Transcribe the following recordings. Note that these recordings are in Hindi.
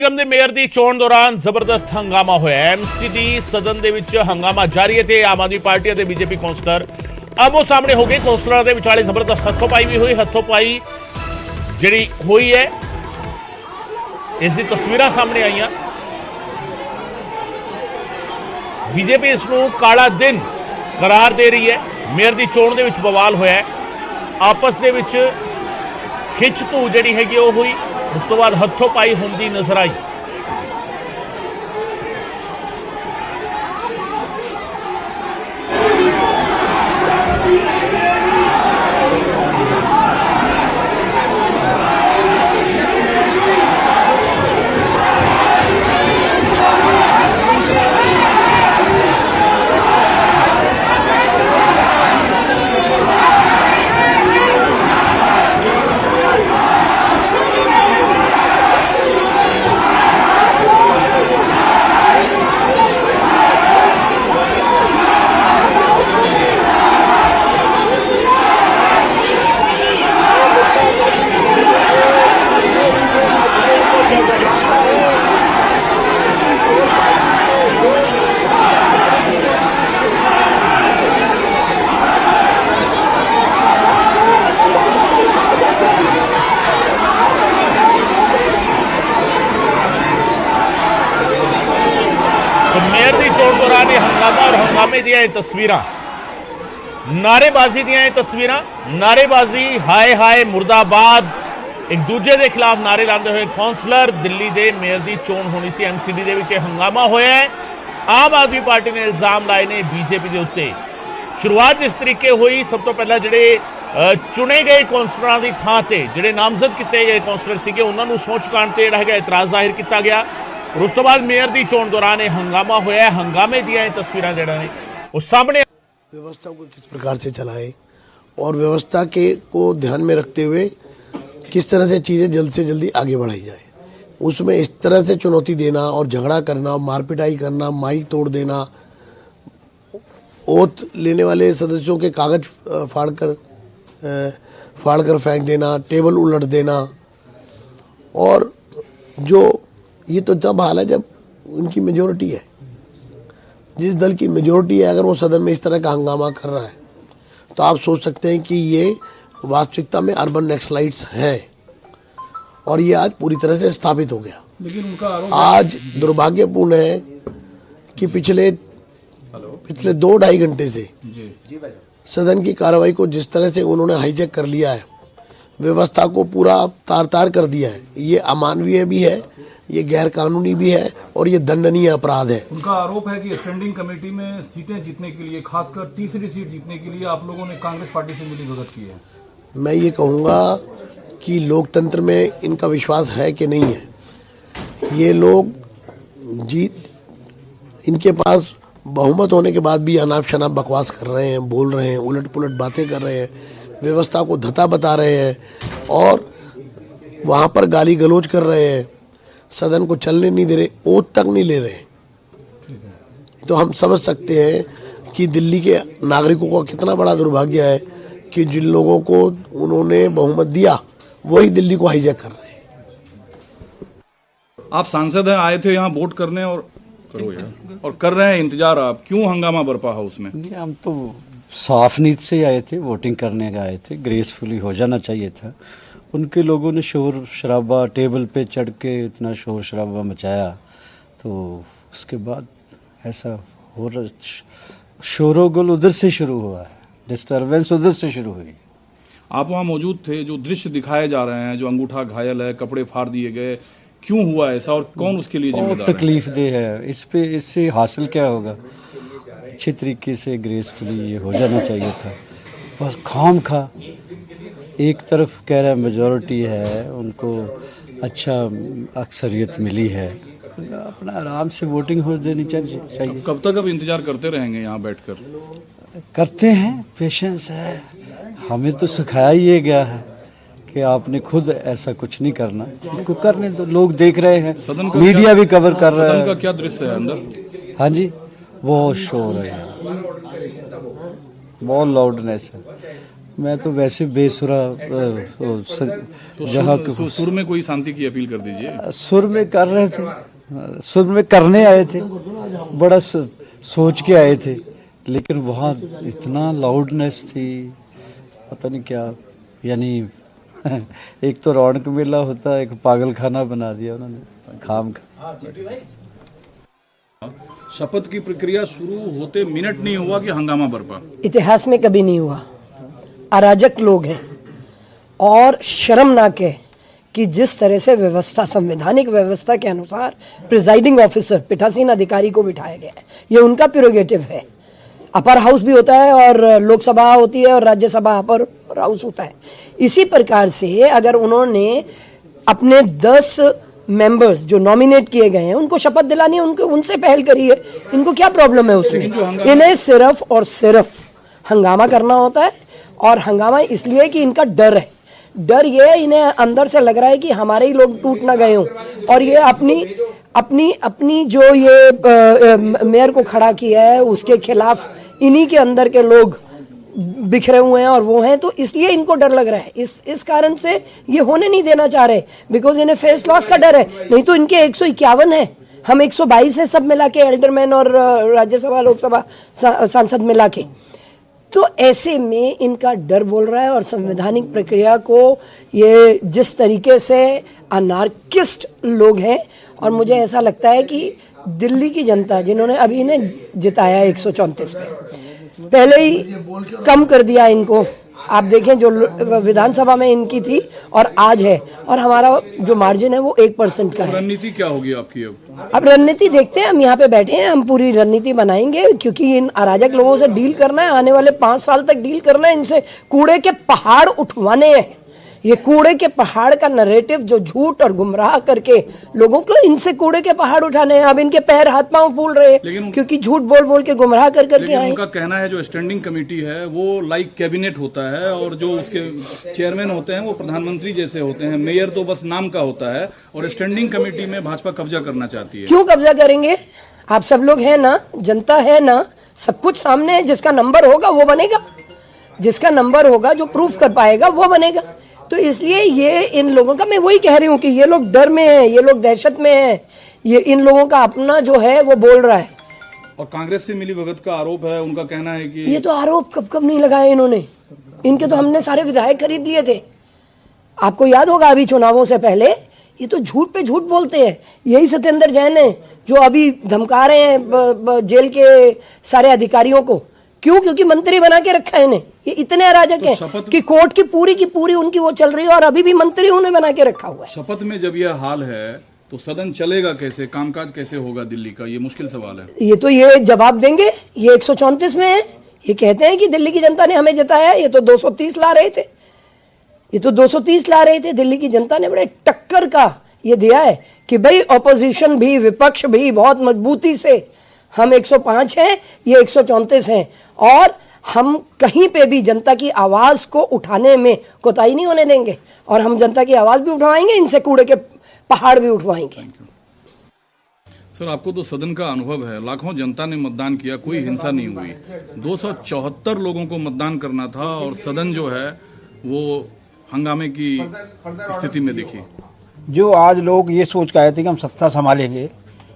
ਨਿਗਮ ਦੇ ਮੇਅਰ ਦੀ ਚੋਣ ਦੌਰਾਨ ਜ਼ਬਰਦਸਤ ਹੰਗਾਮਾ ਹੋਇਆ। ਐਮਸੀਡੀ ਸਦਨ ਦੇ ਵਿੱਚ ਹੰਗਾਮਾ ਜਾਰੀ ਹੈ ਤੇ ਆਮ ਆਦਮੀ ਪਾਰਟੀ ਅਤੇ ਬੀਜੇਪੀ ਕੌਂਸਲਰ ਆਮੋ ਸਾਹਮਣੇ ਹੋ ਗਏ। ਕੌਂਸਲਰਾਂ ਦੇ ਵਿਚਾਲੇ ਜ਼ਬਰਦਸਤ ਹੱਥੋਂ-ਪਾਈ ਵੀ ਹੋਈ। ਹੱਥੋਂ-ਪਾਈ ਜਿਹੜੀ ਹੋਈ ਹੈ ਇਸ ਦੀ ਤਸਵੀਰਾਂ ਸਾਹਮਣੇ ਆਈਆਂ। ਬੀਜੇਪੀ ਇਸ ਨੂੰ ਕਾਲਾ ਦਿਨ ਕਰਾਰ ਦੇ ਰਹੀ ਹੈ। ਮੇਅਰ ਦੀ ਚੋਣ ਦੇ ਵਿੱਚ ਬਵਾਲ ਹੋਇਆ ਹੈ। ਆਪਸ ਦੇ ਵਿੱਚ ਖਿੱਚ ਧੂ ਜਿਹੜੀ ਹੈਗੀ ਉਹ ਹੋਈ। ਉਸ ਤੋਂ ਬਾਅਦ ਹੱਥੋਂ ਪਾਈ ਹੁੰਦੀ ਨਜ਼ਰ ਆਈ। मेयर की चोण दौरान हंगामा और हंगामे दिया तस्वीर, नारेबाजी दिया तस्वीर। नारेबाजी हाय हाय मुर्दाबाद, एक दूजे के खिलाफ नारे लाते हुए कौंसलर दिल्ली के मेयर की चोण होनी सी। एमसीडी दे विच हंगामा होया है। आम आदमी पार्टी ने इल्जाम लाए ने बीजेपी के उत्ते। शुरुआत इस तरीके हुई, सब तो पहला जिहड़े चुने गए कौंसलरां दी थां ते जिहड़े नामजद किए गए कौंसलर सीगे उन्हां नूं सौं चुकाउण ते जिहड़ा हैगा इतराज़ जाहिर किया गया। और उस तो बाद मेयर की चोण दौरान हंगामा होया। हंगामे दियां तस्वीरां जिहड़ियां ने उस सामने व्यवस्था को किस प्रकार से चलाए और व्यवस्था के को ध्यान में रखते हुए किस तरह से चीज़ें जल्द से जल्दी आगे बढ़ाई जाए। उसमें इस तरह से चुनौती देना और झगड़ा करना, मारपिटाई करना, माइक तोड़ देना, ओथ लेने वाले सदस्यों के कागज फाड़कर फेंक देना, टेबल उलट देना, और जो ये तो जब हाल है जब उनकी मेजोरिटी है, जिस दल की मेजोरिटी है, अगर वो सदन में इस तरह का हंगामा कर रहा है तो आप सोच सकते हैं कि ये वास्तविकता में अर्बन नक्सलाइट्स हैं। और ये आज पूरी तरह से स्थापित हो गया। लेकिन उनका आज दुर्भाग्यपूर्ण है कि पिछले 2-2.5 घंटे से सदन की कार्रवाई को जिस तरह से उन्होंने हाईजैक कर लिया है, व्यवस्था को पूरा तार-तार कर दिया है। ये अमानवीय भी है, ये गैर कानूनी भी है और ये दंडनीय अपराध है। उनका आरोप है कि स्टैंडिंग कमेटी में सीटें जीतने के लिए, खासकर तीसरी सीट जीतने के लिए आप लोगों ने कांग्रेस पार्टी से मिलीभगत की है। मैं ये कहूँगा कि लोकतंत्र में इनका विश्वास है कि नहीं है। ये लोग इनके पास बहुमत होने के बाद भी अनाप शनाप बकवास कर रहे हैं, बोल रहे हैं, उलट पुलट बातें कर रहे हैं, व्यवस्था को धता बता रहे हैं और वहाँ पर गाली गलौज कर रहे हैं, सदन को चलने नहीं दे रहे, ओथ तक नहीं ले रहे। तो हम समझ सकते हैं कि दिल्ली के नागरिकों का कितना बड़ा दुर्भाग्य है कि जिन लोगों को उन्होंने बहुमत दिया वही दिल्ली को हाईजैक कर रहे हैं। आप सांसद हैं, आए थे यहाँ वोट करने और कर रहे हैं इंतजार। आप क्यों हंगामा बरपा है उसमें? हम तो साफ नीयत से आए थे, वोटिंग करने आए थे, ग्रेसफुली हो जाना चाहिए था। उनके लोगों ने शोर शराबा, टेबल पे चढ़ के इतना शोर शराबा मचाया, तो उसके बाद ऐसा हो रहा। शोरोगुल उधर से शुरू हुआ है, डिस्टर्बेंस उधर से शुरू हुई। आप वहाँ मौजूद थे, जो दृश्य दिखाए जा रहे हैं, जो अंगूठा घायल है, कपड़े फाड़ दिए गए, क्यों हुआ ऐसा और कौन उसके लिए जिम्मेदार है? तकलीफ दे है। इससे हासिल क्या होगा? अच्छे तरीके से ग्रेसफुली ये हो जाना चाहिए था। बस खाम खा एक तरफ कह रहा है मेजॉरिटी है, उनको अच्छा अक्सरियत मिली है, अपना आराम से वोटिंग हो देनी चाहिए। कब तक अब इंतजार करते रहेंगे यहाँ बैठकर? करते हैं, पेशेंस है। हमें तो सिखाया ही गया है कि आपने खुद ऐसा कुछ नहीं करना, उनको करने दो। लोग देख रहे हैं, मीडिया भी कवर कर रहा है। सदन का क्या दृश्य है अंदर? हाँ जी, बहुत शोर है, बहुत लाउडनेस है। मैं तो वैसे बेसुरा तो जहाँ सुर में कोई शांति की अपील कर दीजिए। सुर में कर रहे थे, सुर में करने आए थे, बड़ा सोच के आए थे, लेकिन वहाँ इतना लाउडनेस थी, पता नहीं क्या, यानी एक तो रौनक मेला होता है, एक पागल खाना बना दिया उन्होंने खाम का। शपथ की प्रक्रिया शुरू होते मिनट नहीं हुआ कि हंगामा बरपा। इतिहास में कभी नहीं हुआ। अराजक लोग हैं और शर्मनाक है कि जिस तरह से व्यवस्था, संवैधानिक व्यवस्था के अनुसार प्रिजाइडिंग ऑफिसर पीठासीन अधिकारी को बिठाया गया है। ये उनका प्रेरोगेटिव है। अपर हाउस भी होता है और लोकसभा होती है और राज्यसभा अपर हाउस होता है। इसी प्रकार से अगर उन्होंने अपने 10 मेंबर्स जो नॉमिनेट किए गए हैं उनको शपथ दिलानी है, उनको उनसे पहल करी है। इनको क्या प्रॉब्लम है उसमें? इन्हें सिर्फ और सिर्फ हंगामा करना होता है, और हंगामा इसलिए कि इनका डर है। डर ये है, इन्हें अंदर से लग रहा है कि हमारे ही लोग टूट ना गए हों, और ये अपनी जो ये मेयर को खड़ा किया है उसके खिलाफ इन्हीं के अंदर के लोग बिखरे हुए हैं और वो हैं, तो इसलिए इनको डर लग रहा है। इस कारण से ये होने नहीं देना चाह रहे, बिकॉज इन्हें फेस लॉस का डर है। नहीं तो इनके 151 है, हम 122 है सब मिला के, एल्डरमैन और राज्यसभा लोकसभा सांसद मिला के। तो ऐसे में इनका डर बोल रहा है, और संवैधानिक प्रक्रिया को ये जिस तरीके से अनार्किस्ट लोग हैं, और मुझे ऐसा लगता है कि दिल्ली की जनता जिन्होंने अभी इन्हें जिताया 134 पे, पहले ही कम कर दिया इनको। आप देखें जो विधानसभा में इनकी थी और आज है, और हमारा जो मार्जिन है वो 1% का है। रणनीति क्या होगी आपकी अब रणनीति देखते हैं, हम यहाँ पे बैठे हैं, हम पूरी रणनीति बनाएंगे, क्योंकि इन अराजक लोगों से डील करना है। आने वाले 5 साल तक डील करना है, इनसे कूड़े के पहाड़ उठवाने हैं। ये कूड़े के पहाड़ का नरेटिव जो झूठ और गुमराह करके लोगों को, इनसे कूड़े के पहाड़ उठाने हैं। अब इनके पैर हाथ पांव फूल रहे हैं क्योंकि झूठ बोल बोल के गुमराह कर करके आए। उनका कहना है जो स्टैंडिंग कमेटी है वो लाइक कैबिनेट होता है, और जो उसके चेयरमैन होते हैं वो प्रधानमंत्री जैसे होते हैं, मेयर तो बस नाम का होता है, और स्टैंडिंग कमेटी में भाजपा कब्जा करना चाहती है। क्यों कब्जा करेंगे? आप सब लोग हैं ना, जनता है ना, सब कुछ सामने है। जिसका नंबर होगा वो बनेगा, जिसका नंबर होगा, जो प्रूफ कर पाएगा वो बनेगा। तो इसलिए ये इन लोगों का, मैं वही कह रही हूँ कि ये लोग डर में हैं, ये लोग दहशत में हैं। ये इन लोगों का अपना जो है वो बोल रहा है। और कांग्रेस से मिली भगत का आरोप है, उनका कहना है कि ये तो आरोप कब कब नहीं लगाए इन्होंने। इनके तो हमने सारे विधायक खरीद लिए थे। आपको याद होगा अभी चुनावों से पहले ये तो झूठ पे झूठ बोलते हैं। यही सत्येंद्र जैन है जो अभी धमका रहे हैं जेल के सारे अधिकारियों को। क्यों? क्योंकि मंत्री बना के रखा है इन्हें। ये इतने अराजक हैं कि कोर्ट की पूरी उनकी वो चल रही है, और अभी भी मंत्री उन्हें बना के रखा हुआ है। शपथ में जब यह हाल है तो सदन चलेगा कैसे, कामकाज कैसे होगा दिल्ली का, ये मुश्किल सवाल है। ये जवाब देंगे। ये 134 में है। ये कहते हैं कि दिल्ली की जनता ने हमें जिताया। ये तो 230 ला रहे थे, ये तो 230 ला रहे थे। दिल्ली की जनता ने बड़े टक्कर का ये दिया है कि भाई ऑपोजिशन भी, विपक्ष भी बहुत मजबूती से, हम 105 हैं, ये 134 हैं, और हम कहीं पे भी जनता की आवाज को उठाने में कोताही नहीं होने देंगे, और हम जनता की आवाज भी उठवाएंगे, इनसे कूड़े के पहाड़ भी उठवाएंगे। सर, आपको तो सदन का अनुभव है, लाखों जनता ने मतदान किया, कोई हिंसा नहीं हुई। 274 लोगों को मतदान करना था, और सदन जो है वो हंगामे की स्थिति में दिखी। जो आज लोग ये सोच के आए थे कि हम सत्ता संभालेंगे,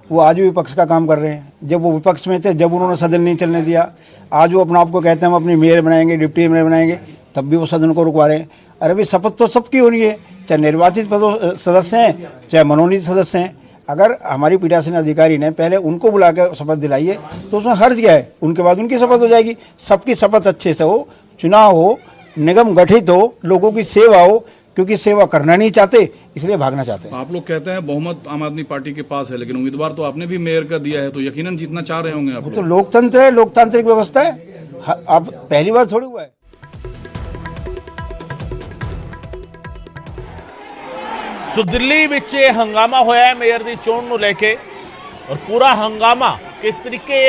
वो आज भी विपक्ष का काम कर रहे हैं। जब वो विपक्ष में थे, जब उन्होंने सदन नहीं चलने दिया, आज वो अपना आपको कहते हैं हम अपनी मेयर बनाएंगे, डिप्टी मेयर बनाएंगे, तब भी वो सदन को रुकवा रहे हैं। अरे भाई, शपथ तो सबकी होनी है, चाहे निर्वाचित सदस्य हैं चाहे मनोनीत सदस्य हैं। अगर हमारी पीठासीन अधिकारी ने पहले उनको बुला कर शपथ दिलाई है तो उसमें हर्ज क्या है? उनके बाद उनकी शपथ हो जाएगी। सबकी शपथ अच्छे से हो, चुनाव हो, निगम गठित हो, लोगों की सेवा हो, क्योंकि सेवा करना नहीं चाहते इसलिए भागना चाहते हैं। आप लोग कहते हैं बहुमत आम आदमी पार्टी के पास है, लेकिन उम्मीदवार तो आपने भी मेयर का दिया है, तो यकीनन जीतना चाह रहे होंगे आप। तो लोकतंत्र है, लोकतांत्रिक व्यवस्था है। अब पहली बार थोड़ी हुआ है। ਸੋ ਦਿੱਲੀ ਵਿੱਚ ਇਹ ਹੰਗਾਮਾ ਹੋਇਆ ਹੈ ਮੇਅਰ ਦੀ ਚੋਣ ਨੂੰ ਲੈ ਕੇ, ਔਰ ਪੂਰਾ ਹੰਗਾਮਾ ਕਿਸ ਤਰੀਕੇ,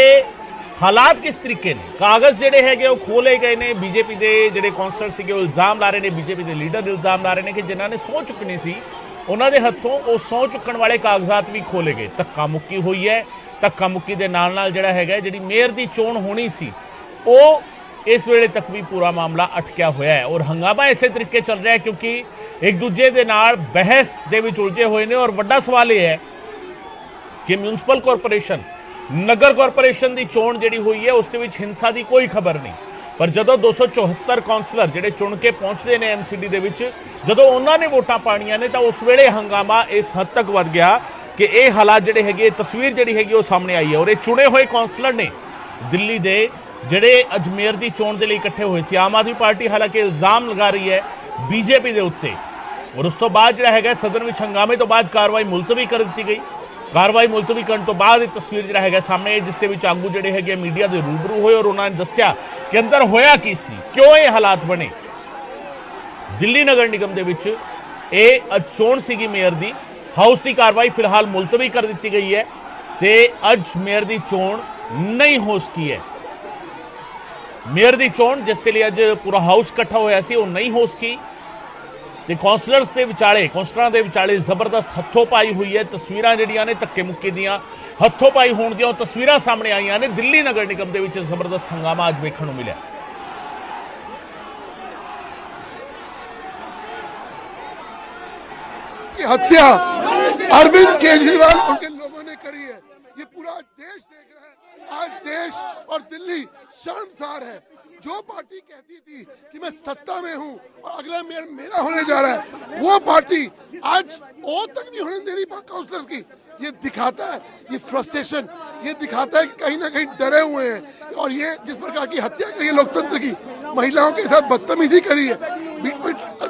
ਹਾਲਾਤ ਕਿਸ ਤਰੀਕੇ ਨੇ, ਕਾਗਜ਼ ਜਿਹੜੇ ਹੈਗੇ ਉਹ ਖੋਲੇ ਗਏ ਨੇ। ਬੀਜੇਪੀ ਦੇ ਜਿਹੜੇ ਕੌਂਸਲਰ ਸੀਗੇ ਉਹ ਇਲਜ਼ਾਮ ਲਾ ਰਹੇ ਨੇ, ਬੀਜੇਪੀ ਦੇ ਲੀਡਰ ਇਲਜ਼ਾਮ ਲਾ ਰਹੇ ਨੇ ਕਿ ਜਿਨ੍ਹਾਂ ਨੇ ਸਹੁੰ ਚੁੱਕਣੀ ਸੀ ਉਹਨਾਂ ਦੇ ਹੱਥੋਂ ਉਹ ਸਹੁੰ ਚੁੱਕਣ ਵਾਲੇ ਕਾਗਜ਼ਾਤ ਵੀ ਖੋਲੇ ਗਏ। ਧੱਕਾ ਮੁੱਕੀ ਹੋਈ ਹੈ। ਧੱਕਾ ਮੁੱਕੀ ਦੇ ਨਾਲ ਨਾਲ ਜਿਹੜਾ ਹੈਗਾ, ਜਿਹੜੀ ਮੇਅਰ ਦੀ ਚੋਣ ਹੋਣੀ ਸੀ ਉਹ ਇਸ ਵੇਲੇ ਤੱਕ ਵੀ ਪੂਰਾ ਮਾਮਲਾ ਅਟਕਿਆ ਹੋਇਆ ਹੈ ਔਰ ਹੰਗਾਮਾ ਇਸੇ ਤਰੀਕੇ ਚੱਲ ਰਿਹਾ ਹੈ ਕਿਉਂਕਿ ਇੱਕ ਦੂਜੇ ਦੇ ਨਾਲ ਬਹਿਸ ਦੇ ਵਿੱਚ ਉਲਝੇ ਹੋਏ ਨੇ ਔਰ ਵੱਡਾ ਸਵਾਲ ਇਹ ਹੈ ਕਿ ਮਿਊਨਿਸਪਲ ਕਾਰਪੋਰੇਸ਼ਨ ਨਗਰ ਕਾਰਪੋਰੇਸ਼ਨ ਦੀ ਚੋਣ ਜਿਹੜੀ ਹੋਈ ਹੈ ਉਸ ਦੇ ਵਿੱਚ ਹਿੰਸਾ ਦੀ ਕੋਈ ਖਬਰ ਨਹੀਂ, ਪਰ ਜਦੋਂ 274 ਕਾਉਂਸਲਰ ਜਿਹੜੇ ਚੁਣ ਕੇ ਪਹੁੰਚਦੇ ਨੇ ਐਮਸੀਡੀ ਦੇ ਵਿੱਚ, ਜਦੋਂ ਉਹਨਾਂ ਨੇ ਵੋਟਾਂ ਪਾਣੀਆਂ ਨੇ ਤਾਂ ਉਸ ਵੇਲੇ ਹੰਗਾਮਾ ਇਸ ਹੱਦ ਤੱਕ ਵੱਧ ਗਿਆ ਕਿ ਇਹ ਹਾਲਾਤ ਜਿਹੜੇ ਹੈਗੇ, ਤਸਵੀਰ ਜਿਹੜੀ ਹੈਗੀ ਉਹ ਸਾਹਮਣੇ ਆਈ ਹੈ। ਔਰ ਇਹ ਚੁਣੇ ਹੋਏ ਕਾਉਂਸਲਰ ਨੇ ਦਿੱਲੀ ਦੇ ਜਿਹੜੇ ਅਜਮੇਰ ਦੀ ਚੋਣ ਦੇ ਲਈ ਇਕੱਠੇ ਹੋਏ ਸੀ। ਆਮ ਆਦਮੀ ਪਾਰਟੀ ਹਾਲਾਂਕਿ ਇਲਜ਼ਾਮ ਲਗਾ ਰਹੀ ਹੈ ਬੀਜੇਪੀ ਦੇ ਉੱਤੇ ਔਰ ਉਸ ਤੋਂ ਬਾਅਦ ਜਿਹੜਾ ਹੈਗਾ ਸਦਨ ਵਿੱਚ ਹੰਗਾਮੇ ਤੋਂ ਬਾਅਦ ਕਾਰਵਾਈ ਮੁਲਤਵੀ ਕਰ ਦਿੱਤੀ ਗਈ। ਕਾਰਵਾਈ ਮੁਲਤਵੀ ਕਰਨ ਤੋਂ ਬਾਅਦ ਇਹ ਤਸਵੀਰ ਜਿਹੜਾ ਹੈਗਾ ਸਾਹਮਣੇ, ਜਿਸ ਦੇ ਵਿੱਚ ਆਗੂ ਜਿਹੜੇ ਹੈਗੇ ਮੀਡੀਆ ਦੇ ਰੂਬਰੂ ਹੋਏ ਔਰ ਉਹਨਾਂ ਨੇ ਦੱਸਿਆ ਕਿ ਅੰਦਰ ਹੋਇਆ ਕੀ ਸੀ, ਕਿਉਂ ਇਹ ਹਾਲਾਤ ਬਣੇ। ਦਿੱਲੀ ਨਗਰ ਨਿਗਮ ਦੇ ਵਿੱਚ ਇਹ ਚੋਣ ਸੀਗੀ ਮੇਅਰ ਦੀ, ਹਾਊਸ ਦੀ ਕਾਰਵਾਈ ਫਿਲਹਾਲ ਮੁਲਤਵੀ ਕਰ ਦਿੱਤੀ ਗਈ ਹੈ ਤੇ ਅੱਜ ਮੇਅਰ ਦੀ ਚੋਣ ਨਹੀਂ ਹੋ ਸਕੀ ਹੈ। ਮੇਅਰ ਦੀ ਚੋਣ ਜਿਸ ਦੇ ਲਈ ਅੱਜ ਪੂਰਾ ਹਾਊਸ ਇਕੱਠਾ ਹੋਇਆ ਸੀ ਉਹ ਨਹੀਂ ਹੋ ਸਕੀ ਤੇ ਕੌਂਸਲਰਾਂ ਦੇ ਵਿਚਾਲੇ ਜ਼ਬਰਦਸਤ ਹੱਥੋਂ ਪਾਈ ਹੋਈ ਹੈ। ਤਸਵੀਰਾਂ ਜਿਹੜੀਆਂ ਨੇ ਧੱਕੇ ਮੁੱਕੇ ਦੀਆਂ ਹੱਥੋਂ ਪਾਈ ਹੋਣ ਦੀਆਂ ਉਹ ਤਸਵੀਰਾਂ ਸਾਹਮਣੇ ਆਈਆਂ ਨੇ। ਦਿੱਲੀ ਨਗਰ ਨਿਗਮ ਦੇ ਵਿੱਚ ਜ਼ਬਰਦਸਤ ਹੰਗਾਮਾ ਅੱਜ ਵੇਖਣ ਨੂੰ ਮਿਲਿਆ। हत्या अरविंद केजरीवाल उनके लोगों ने करी है, ये पूरा देश देख रहा है। आज देश और दिल्ली शर्मसार है। जो पार्टी कहती थी कि मैं सत्ता में हूं और अगला मेयर मेरा होने जा रहा है, वो पार्टी आज और तक नहीं होने दे रही काउंसलर की। ये दिखाता है, ये फ्रस्ट्रेशन, ये दिखाता है कि कहीं ना कहीं डरे हुए हैं। और ये जिस प्रकार की हत्या करी है लोकतंत्र की, महिलाओं के साथ बदतमीजी करी है,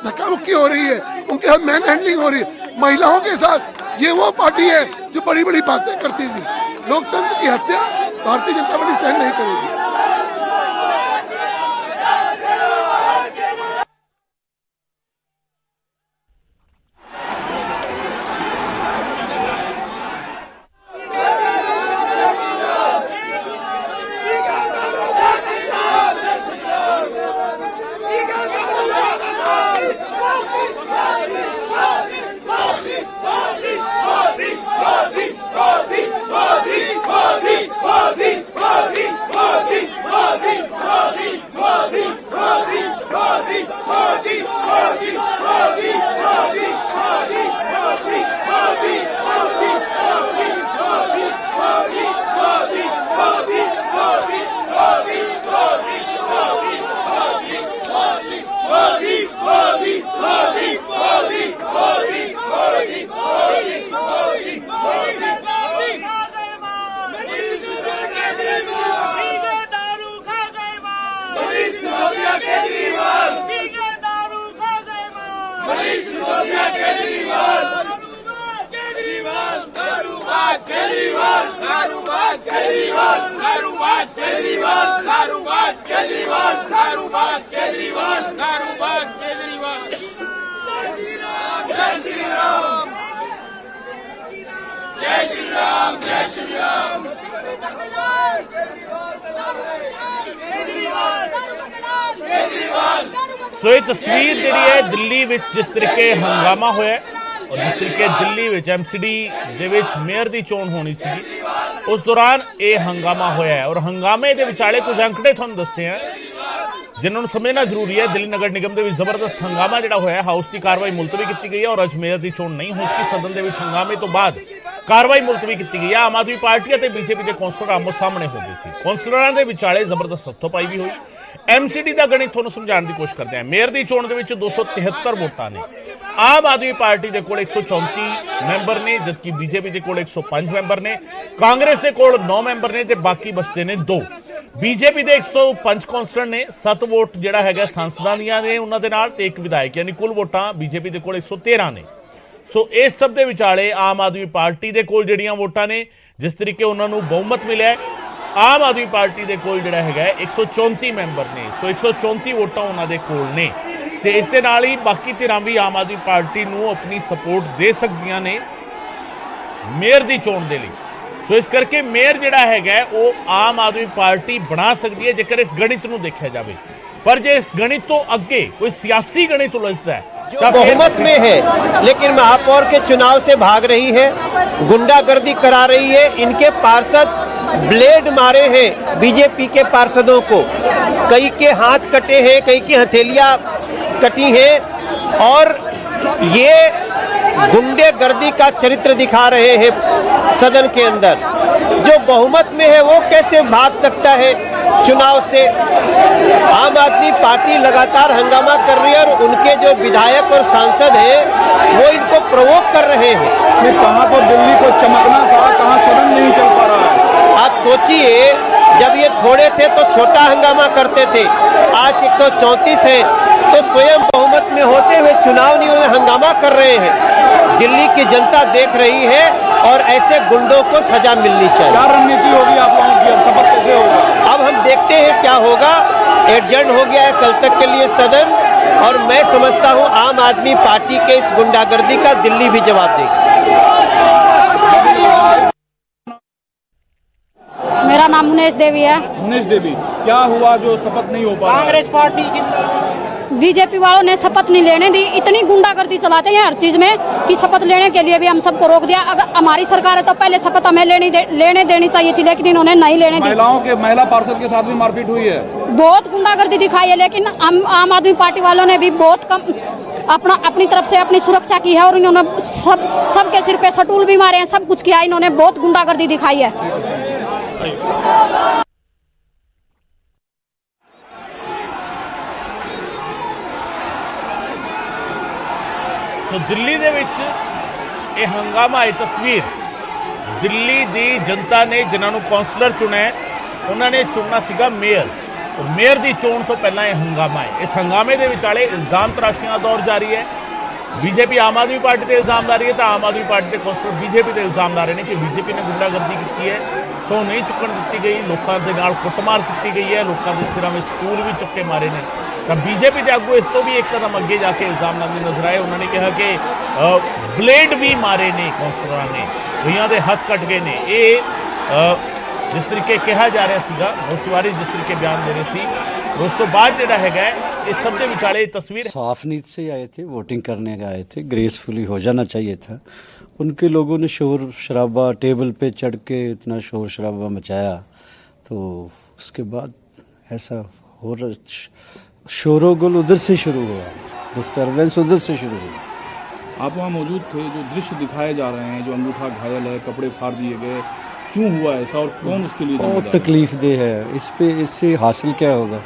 धक्का मुक्की हो रही है, उनके साथ मैन हैंडलिंग हो रही है महिलाओं के साथ। ये वो पार्टी है जो बड़ी बड़ी बातें करती थी। लोकतंत्र की हत्या भारतीय जनता पार्टी सहन नहीं करेगी। ਸੋ ਇਹ ਤਸਵੀਰ ਜਿਹੜੀ ਹੈ ਦਿੱਲੀ ਵਿੱਚ ਜਿਸ ਤਰੀਕੇ ਹੰਗਾਮਾ ਹੋਇਆ ਔਰ ਜਿਸ ਤਰੀਕੇ ਦਿੱਲੀ ਵਿੱਚ ਐਮਸੀਡੀ ਦੇ ਵਿੱਚ ਮੇਅਰ ਦੀ ਚੋਣ ਹੋਣੀ ਸੀ ਉਸ ਦੌਰਾਨ ਇਹ ਹੰਗਾਮਾ ਹੋਇਆ ਔਰ ਹੰਗਾਮੇ ਦੇ ਵਿਚਾਲੇ ਕੁਝ ਅੰਕੜੇ ਤੁਹਾਨੂੰ ਦੱਸਦੇ ਆ ਜਿਨ੍ਹਾਂ ਨੂੰ ਸਮਝਣਾ ਜ਼ਰੂਰੀ ਹੈ। ਦਿੱਲੀ ਨਗਰ ਨਿਗਮ ਦੇ ਵਿੱਚ ਜ਼ਬਰਦਸਤ ਹੰਗਾਮਾ ਜਿਹੜਾ ਹੋਇਆ, ਹਾਊਸ ਦੀ ਕਾਰਵਾਈ ਮੁਲਤਵੀ ਕੀਤੀ ਗਈ ਹੈ ਔਰ ਅੱਜ ਮੇਅਰ ਦੀ ਚੋਣ ਨਹੀਂ ਹੋ ਸਕੀ। ਸਦਨ ਦੇ ਵਿੱਚ ਹੰਗਾਮੇ ਤੋਂ ਬਾਅਦ ਕਾਰਵਾਈ ਮੁਲਤਵੀ ਕੀਤੀ ਗਈ ਹੈ। ਆਮ ਆਦਮੀ ਪਾਰਟੀ ਅਤੇ ਬੀਜੇਪੀ ਦੇ ਕੌਂਸਲਰ ਆਮੋ ਸਾਹਮਣੇ ਹੋ ਗਏ ਸੀ। ਕੌਂਸਲਰਾਂ ਦੇ ਵਿਚਾਲੇ ਜ਼ਬਰਦਸਤ ਹੱਥੋਂਪਾਈ ਵੀ ਹੋਈ। ਐਮਸੀਡੀ ਦਾ ਗਣਿਤ ਤੁਹਾਨੂੰ ਸਮਝਾਉਣ ਦੀ ਕੋਸ਼ਿਸ਼ ਕਰਦੇ ਹਾਂ। ਮੇਅਰ ਦੀ ਚੋਣ ਦੇ ਵਿੱਚ 273 ਵੋਟਾਂ ਨੇ। ਆਮ ਆਦਮੀ ਪਾਰਟੀ ਦੇ ਕੋਲ 134 ਮੈਂਬਰ ਨੇ, ਜਦਕਿ ਬੀਜੇਪੀ ਦੇ ਕੋਲ 105 ਮੈਂਬਰ ਨੇ। ਕਾਂਗਰਸ ਦੇ ਕੋਲ 9 ਮੈਂਬਰ ਨੇ ਤੇ ਬਾਕੀ ਬਚਦੇ ਨੇ 2। ਬੀਜੇਪੀ ਦੇ 105 ਕੌਂਸਲਰ ਨੇ, 7 ਵੋਟ ਜਿਹੜਾ ਹੈਗਾ ਸੰਸਦਾਂ ਦੀਆਂ ਨੇ ਉਹਨਾਂ ਦੇ ਨਾਲ ਤੇ 1 ਵਿਧਾਇਕ, ਯਾਨੀ ਕੁੱਲ ਵੋਟਾਂ ਬੀਜੇਪੀ ਦੇ ਕੋਲ 113 ਨੇ। ਸੋ ਇਸ ਸਭ ਦੇ ਵਿਚਾਲੇ ਆਮ ਆਦਮੀ ਪਾਰਟੀ ਦੇ ਕੋਲ ਜਿਹੜੀਆਂ ਵੋਟਾਂ ਨੇ, ਜਿਸ ਤਰੀਕੇ ਉਹਨਾਂ ਨੂੰ ਬਹੁਮਤ ਮਿਲਿਆ, ਆਮ ਆਦਮੀ ਪਾਰਟੀ ਦੇ ਕੋਲ ਜਿਹੜਾ ਹੈਗਾ 134 ਮੈਂਬਰ ਨੇ। ਸੋ 134 ਵੋਟਾਂ ਉਹਨਾਂ ਦੇ ਕੋਲ ਨੇ ਤੇ ਇਸ ਦੇ ਨਾਲ ਹੀ ਬਾਕੀ ਧਿਰਾਂ ਵੀ ਆਮ ਆਦਮੀ ਪਾਰਟੀ ਨੂੰ ਆਪਣੀ ਸਪੋਰਟ ਦੇ ਸਕਦੀਆਂ ਨੇ ਮੇਅਰ ਦੀ ਚੋਣ ਦੇ ਲਈ। ਸੋ ਇਸ ਕਰਕੇ ਮੇਅਰ ਜਿਹੜਾ ਹੈਗਾ ਉਹ ਆਮ ਆਦਮੀ ਪਾਰਟੀ ਬਣਾ ਸਕਦੀ ਹੈ ਜੇਕਰ ਇਸ ਗਣਿਤ ਨੂੰ ਦੇਖਿਆ ਜਾਵੇ। पर जो इस गणित तो अगे कोई सियासी गणित उलझता है जो बहुमत में है लेकिन महापौर के चुनाव से भाग रही है, गुंडागर्दी करा रही है, इनके पार्षद ब्लेड मारे हैं बीजेपी के पार्षदों को, कई के हाथ कटे हैं, कई की हथेलियां कटी हैं और ये गुंडेगर्दी का चरित्र दिखा रहे हैं सदन के अंदर। जो बहुमत में है वो कैसे भाग सकता है चुनाव से? आम आदमी पार्टी लगातार हंगामा कर रही है और उनके जो विधायक और सांसद हैं वो इनको प्रोवोक कर रहे हैं। कहाँ पर दिल्ली को चमकना था, कहाँ सदन नहीं चल पा रहा है। आप सोचिए, जब ये थोड़े थे तो छोटा हंगामा करते थे, आज 134 है तो स्वयं बहुमत में होते हुए चुनाव नहीं हुए हंगामा कर रहे हैं। दिल्ली की जनता देख रही है और ऐसे गुंडों को सजा मिलनी चाहिए। क्या रणनीति होगी आप लोगों की, अब शपथ कैसे होगा? अब हम देखते हैं क्या होगा। एडजर्न हो गया है कल तक के लिए सदन और मैं समझता हूं आम आदमी पार्टी के इस गुंडागर्दी का दिल्ली भी जवाब देगी। मेरा नाम मुनेश देवी है। मुनेश देवी, क्या हुआ जो शपथ नहीं हो पा रहा? कांग्रेस पार्टी बीजेपी वालों ने शपथ नहीं लेने दी। इतनी गुंडागर्दी चलाते हैं हर चीज में कि शपथ लेने के लिए भी हम सबको रोक दिया। अगर हमारी सरकार है तो पहले शपथ हमें लेने देनी चाहिए थी, लेकिन इन्होंने नहीं लेने दी। महिला पार्षद के साथ भी मारपीट हुई है, बहुत गुंडागर्दी दिखाई है, लेकिन आम आदमी पार्टी वालों ने भी बहुत कम अपनी तरफ से अपनी सुरक्षा की है और इन्होंने सबके सिर पे सटूल भी मारे हैं, सब कुछ किया। इन्होंने बहुत गुंडागर्दी दिखाई है। ਸੋ ਦਿੱਲੀ ਦੇ ਵਿੱਚ ਇਹ ਹੰਗਾਮਾ ਹੈ। ਤਸਵੀਰ ਦਿੱਲੀ ਦੀ ਜਨਤਾ ਨੇ ਜਿਨ੍ਹਾਂ ਨੂੰ ਕੌਂਸਲਰ ਚੁਣਿਆ, ਉਹਨਾਂ ਨੇ ਚੁਣਨਾ ਸੀਗਾ ਮੇਅਰ, ਔਰ ਮੇਅਰ ਦੀ ਚੋਣ ਤੋਂ ਪਹਿਲਾਂ ਇਹ ਹੰਗਾਮਾ ਹੈ। ਇਸ ਹੰਗਾਮੇ ਦੇ ਵਿਚਾਲੇ ਇਲਜ਼ਾਮ ਤਰਾਸ਼ੀਆਂ ਦਾ ਦੌਰ ਜਾਰੀ ਹੈ। बीजेपी आम आदमी पार्टी से इल्जाम ला रही है तो आम आदमी पार्टी के कौंसलर बीजेपी से इल्जाम ला रहे हैं कि बीजेपी ने गुंडागर्दी की है, सौ नहीं चुकन दी गई, लोगों के नाल कुटमार की गई है, लोगों के सिरों में स्टूल भी चुके मारे ने। तो बीजेपी के आगू इस तो भी एक कदम अगे जाके इल्जाम लाते नजर आए। उन्होंने कहा कि ब्लेड भी मारे ने कौंसलर ने, कईयों के हथ कट गए ने। ये जिस तरीके कहा जा रहा सीगा मोस्टवारी, जिस तरीके बयान दे रहे सी, उस तो बाद जिहड़ा हैगा इस सब के विचाले तस्वीर साफ नीयत से आए थे, वोटिंग करने आए थे, ग्रेसफुली हो जाना चाहिए था। उनके लोगों ने शोर शराबा, टेबल पे चढ़ के इतना शोर शराबा मचाया, तो उसके बाद ऐसा हो रहा। शोरोगुल उधर से शुरू हुआ, डिस्टर्बेंस उधर से शुरू हुआ। आप वहाँ मौजूद थे, जो दृश्य दिखाए जा रहे हैं, जो अंगूठा घायल है, कपड़े फाड़ दिए गए, क्यों हुआ ऐसा और कौन उसके लिए बहुत जिम्मेदार है? तकलीफ दे है। इससे हासिल क्या होगा?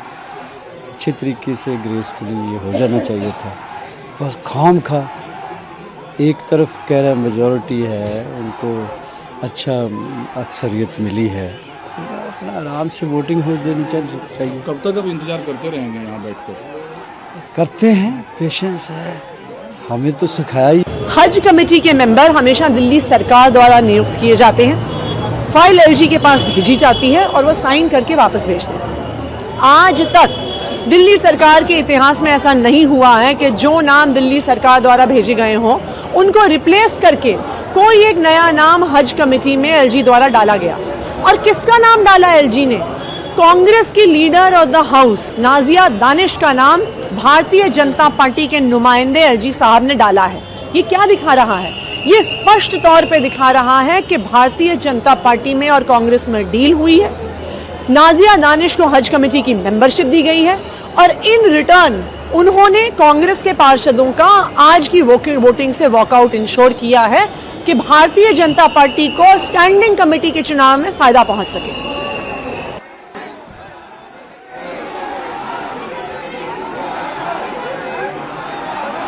अच्छे तरीके से ग्रेसफुली ये हो जाना चाहिए था। बस खाम खा एक तरफ कह रहा मेजॉरिटी है, उनको अच्छा अक्सरियत मिली है, अपना आराम से वोटिंग हो जानी चाहिए। कब तक अब इंतजार करते रहेंगे यहाँ बैठकर? करते हैं, पेशेंस है, हमें तो सिखाया ही। हज कमेटी के मेंबर हमेशा दिल्ली सरकार द्वारा नियुक्त किए जाते हैं, फाइल एलजी के पास भेजी जाती है और वो साइन करके वापस भेजते हैं। आज तक दिल्ली सरकार के इतिहास में ऐसा नहीं हुआ है कि जो नाम दिल्ली सरकार द्वारा भेजे गए हों उनको रिप्लेस करके कोई एक नया नाम हज कमेटी में एलजी द्वारा डाला गया। और किसका नाम डाला एलजी ने? कांग्रेस की leader of the house Nazia Danish का नाम भारतीय जनता पार्टी के नुमाइंदे एलजी साहब ने डाला है। ये क्या दिखा रहा है? ये स्पष्ट तौर पे दिखा रहा है कि भारतीय जनता पार्टी में और कांग्रेस में डील हुई है। नाजिया दानिश को हज कमेटी की मेंबरशिप दी गई है और इन रिटर्न उन्होंने कांग्रेस के पार्षदों का आज की वोटिंग से वॉकआउट इंश्योर किया है कि भारतीय जनता पार्टी को स्टैंडिंग कमेटी के चुनाव में फायदा पहुंच सके।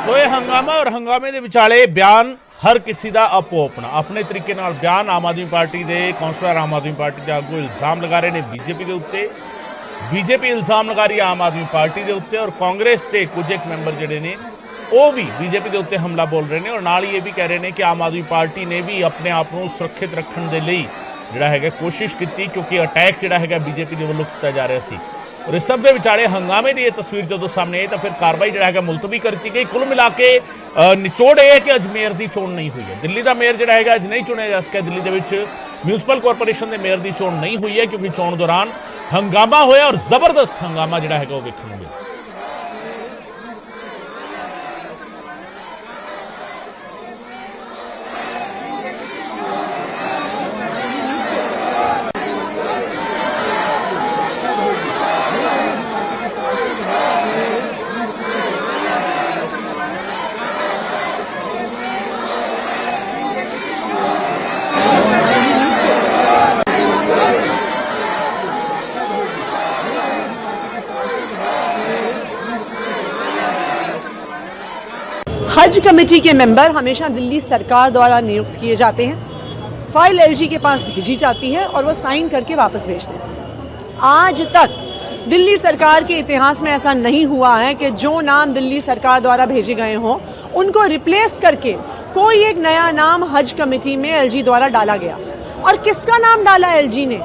सो ये हंगामा और हंगामे के विचाले बयान हर किसी का आपो अपना अपने तरीके नाल बयान। आम आदमी पार्टी के कौंसलर आम आदमी पार्टी के आगू इल्जाम लगा रहे हैं बीजेपी के उत्ते, बीजेपी इल्जाम लगा रही है आम आदमी पार्टी के उत्ते, और कांग्रेस के कुछ एक मैंबर जिहड़े ने वो भी बीजेपी के उत्ते हमला बोल रहे हैं और नाल ही ये भी कह रहे हैं कि आम आदमी पार्टी ने भी अपने आप को सुरक्षित रखने के लिए जिहड़ा है कोशिश की, क्योंकि अटैक जिहड़ा है बीजेपी के वल्लों किया जा रहा सी। और इस सब के विचाले हंगामे की तस्वीर जो सामने आई तो फिर कार्रवाई जिहड़ा है मुलतवी कर दी गई। कुल मिला के निचोड़ यह है कि अज मेयर की चोण नहीं हुई है। दिल्ली का मेयर जिहड़ा है अज नहीं चुनिया जा सकिया। दिल्ली के म्यूनसिपल कॉरपोरेशन के मेयर की चोण नहीं हुई है क्योंकि चोण दौरान हंगामा होया और जबरदस्त हंगामा जिहड़ा है वो देखने मिला। हज कमेटी के मेंबर हमेशा दिल्ली सरकार द्वारा नियुक्त किए जाते हैं। फाइल एलजी के पास भेजी जाती है और वो साइन करके वापस भेजते हैं। आज तक दिल्ली सरकार के इतिहास में ऐसा नहीं हुआ है कि जो नाम दिल्ली सरकार द्वारा भेजे गए हों उनको रिप्लेस करके कोई एक नया नाम हज कमेटी में एलजी द्वारा डाला गया। और किसका नाम डाला एलजी ने?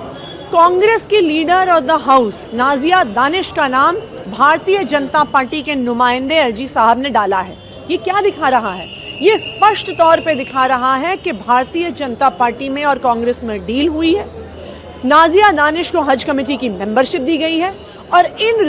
कांग्रेस की leader of the house Nazia Danish का नाम भारतीय जनता पार्टी के नुमाइंदे एलजी साहब ने डाला है। ये क्या दिखा रहा है? ये स्पष्ट तौर पे दिखा रहा है कि भारतीय जनता पार्टी में और कांग्रेस में डील हुई है। नाजिया दानिश को हज कमेटी की मेंबरशिप दी गई है और इन